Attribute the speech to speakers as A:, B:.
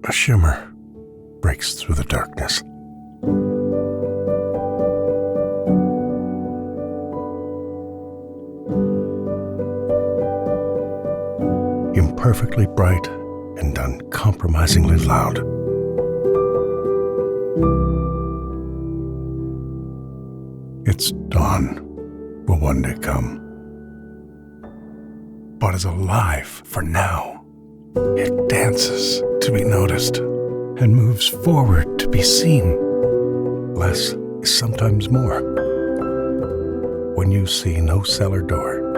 A: A shimmer breaks through the darkness. Imperfectly bright and uncompromisingly loud. Its dawn will one day come, but is alive for now. It dances to be noticed and moves forward to be seen. Less is sometimes more. When you see no cellar door,